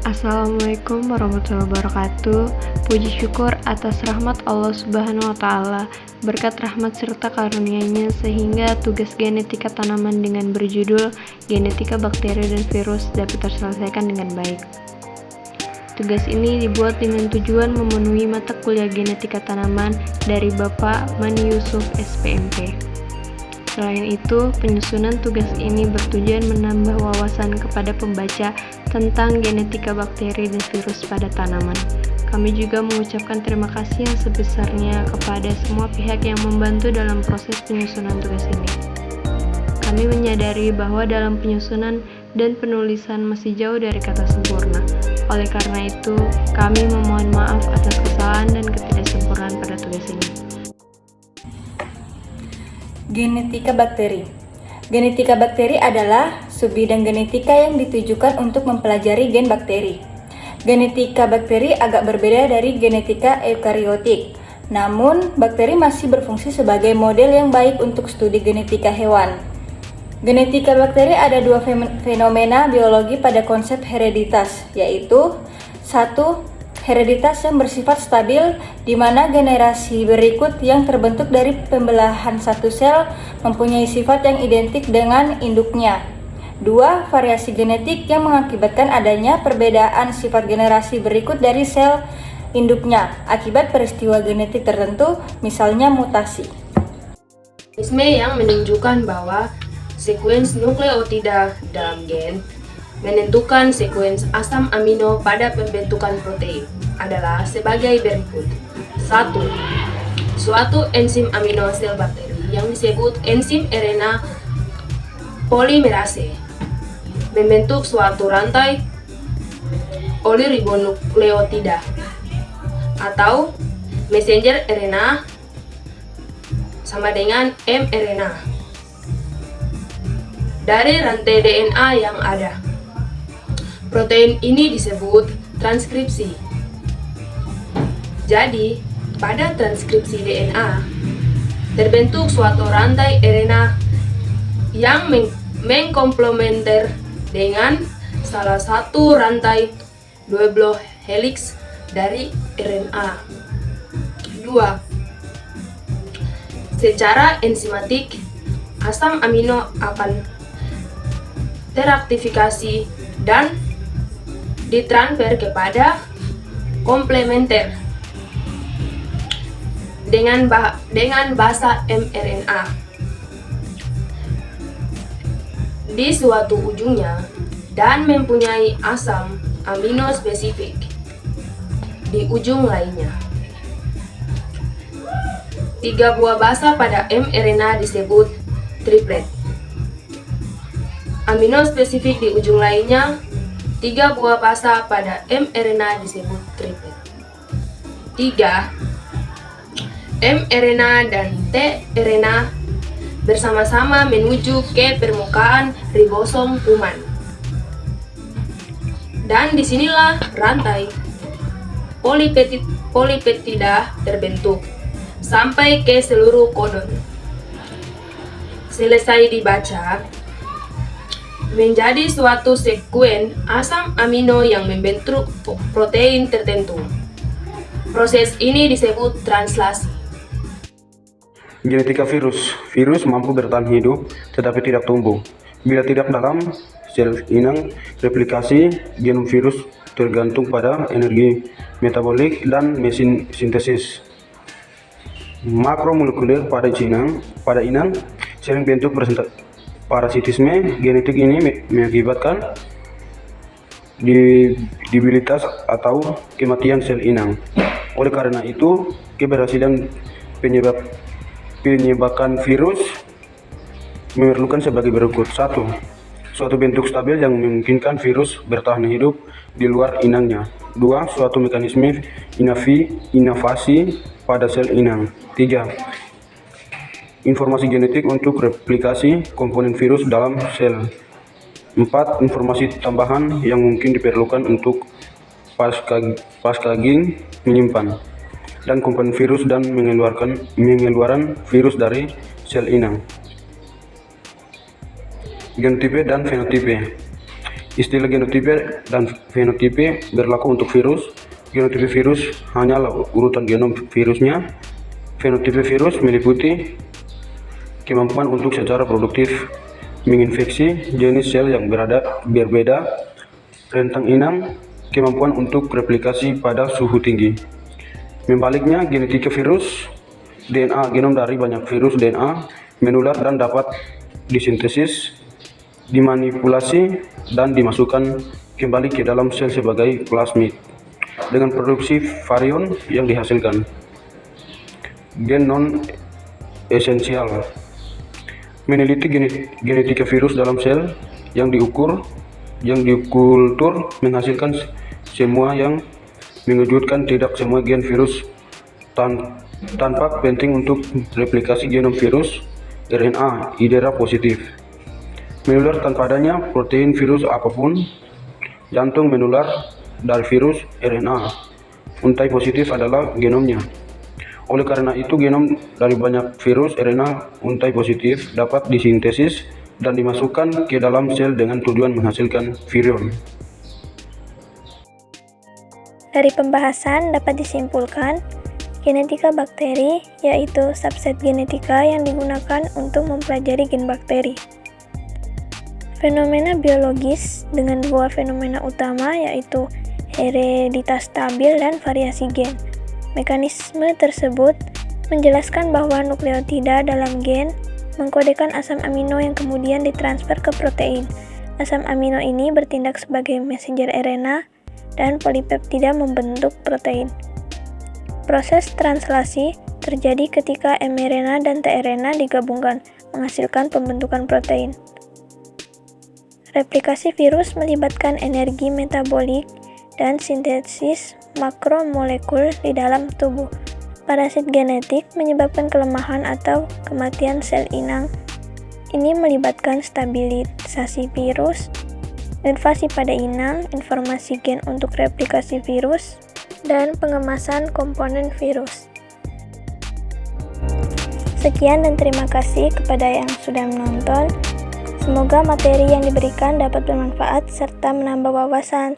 Assalamualaikum warahmatullahi wabarakatuh. Puji syukur atas rahmat Allah Subhanahu wa Ta'ala, berkat rahmat serta karunia-Nya sehingga tugas genetika tanaman dengan berjudul Genetika Bakteri dan Virus dapat terselesaikan dengan baik. Tugas ini dibuat dengan tujuan memenuhi mata kuliah genetika tanaman dari Bapak Mani Yusuf SPMP. Selain itu, penyusunan tugas ini bertujuan menambah wawasan kepada pembaca tentang genetika bakteri dan virus pada tanaman. Kami juga mengucapkan terima kasih yang sebesarnya kepada semua pihak yang membantu dalam proses penyusunan tugas ini. Kami menyadari bahwa dalam penyusunan dan penulisan masih jauh dari kata sempurna. Oleh karena itu, kami memohon maaf atas kesalahan dan ketidaksempurnaan pada tugas ini. Genetika bakteri. Genetika bakteri adalah subbidang genetika yang ditujukan untuk mempelajari gen bakteri. Genetika bakteri agak berbeda dari genetika eukariotik. Namun, bakteri masih berfungsi sebagai model yang baik untuk studi genetika hewan. Genetika bakteri ada dua fenomena biologi pada konsep hereditas, yaitu 1. Hereditas yang bersifat stabil, di mana generasi berikut yang terbentuk dari pembelahan satu sel mempunyai sifat yang identik dengan induknya. 2. Variasi genetik yang mengakibatkan adanya perbedaan sifat generasi berikut dari sel induknya akibat peristiwa genetik tertentu, misalnya mutasi. Mekanisme yang menunjukkan bahwa sekuens nukleotida dalam gen menentukan sekuens asam amino pada pembentukan protein adalah sebagai berikut. 1. Suatu enzim amino sel bakteri yang disebut enzim RNA polimerase membentuk suatu rantai oliribonukleotida atau messenger RNA sama dengan mRNA dari rantai DNA yang ada. Protein ini disebut transkripsi. Jadi, pada transkripsi DNA, terbentuk suatu rantai RNA yang mengkomplementer dengan salah satu rantai double helix dari RNA. 2. Secara enzimatik, asam amino akan teraktifikasi dan ditransfer kepada komplementer dengan bahasa mRNA di suatu ujungnya dan mempunyai asam amino spesifik di ujung lainnya. 3 buah basa pada mRNA disebut triplet. Amino spesifik di ujung lainnya. 3 buah basa pada mRNA disebut triplet. 3. mRNA dan tRNA bersama-sama menuju ke permukaan ribosom kuman. Dan disinilah rantai polipeptida terbentuk sampai ke seluruh kodon. Selesai dibaca, menjadi suatu sekuen asam amino yang membentuk protein tertentu. Proses ini disebut translasi. Genetika virus. Virus mampu bertahan hidup tetapi tidak tumbuh. Bila tidak dalam sel inang, replikasi genom virus tergantung pada energi metabolik dan mesin sintesis. Makromolekuler pada inang, sering bentuk parasitisme genetik ini mengakibatkan debilitas atau kematian sel inang. Oleh karena itu, keberhasilan penyebakan virus memerlukan sebagai berikut. 1. Suatu bentuk stabil yang memungkinkan virus bertahan hidup di luar inangnya. 2. Suatu mekanisme inovasi pada sel inang. 3. Informasi genetik untuk replikasi komponen virus dalam sel. 4. Informasi tambahan yang mungkin diperlukan untuk pascagen menyimpan dan komponen virus dan mengeluarkan virus dari sel inang. Genotipe dan fenotipe. Istilah genotipe dan fenotipe berlaku untuk virus. Genotipe virus hanyalah urutan genom virusnya. Fenotipe virus meliputi kemampuan untuk secara produktif menginfeksi jenis sel yang berbeda, rentang inang, kemampuan untuk replikasi pada suhu tinggi. Membaliknya, genetika virus, DNA genom dari banyak virus DNA menular dan dapat disintesis, dimanipulasi, dan dimasukkan kembali ke dalam sel sebagai plasmid dengan produksi virion yang dihasilkan. Gen non-esensial meneliti genetika virus dalam sel yang dikultur menghasilkan semua yang mengejutkan. Tidak semua gen virus tanpa penting untuk replikasi genom virus RNA IDRA positif menular tanpa adanya protein virus apapun. Jantung menular dari virus RNA untai positif adalah genomnya. Oleh karena itu, genom dari banyak virus RNA untai positif dapat disintesis dan dimasukkan ke dalam sel dengan tujuan menghasilkan virion. Dari pembahasan dapat disimpulkan, genetika bakteri yaitu subset genetika yang digunakan untuk mempelajari gen bakteri. Fenomena biologis dengan dua fenomena utama yaitu hereditas stabil dan variasi gen. Mekanisme tersebut menjelaskan bahwa nukleotida dalam gen mengkodekan asam amino yang kemudian ditransfer ke protein. Asam amino ini bertindak sebagai messenger RNA dan polipeptida membentuk protein. Proses translasi terjadi ketika mRNA dan tRNA digabungkan, menghasilkan pembentukan protein. Replikasi virus melibatkan energi metabolik dan sintesis makromolekul di dalam tubuh. Parasit genetik menyebabkan kelemahan atau kematian sel inang. Ini melibatkan stabilisasi virus, invasi pada inang, informasi gen untuk replikasi virus, dan pengemasan komponen virus. Sekian dan terima kasih kepada yang sudah menonton. Semoga materi yang diberikan dapat bermanfaat serta menambah wawasan.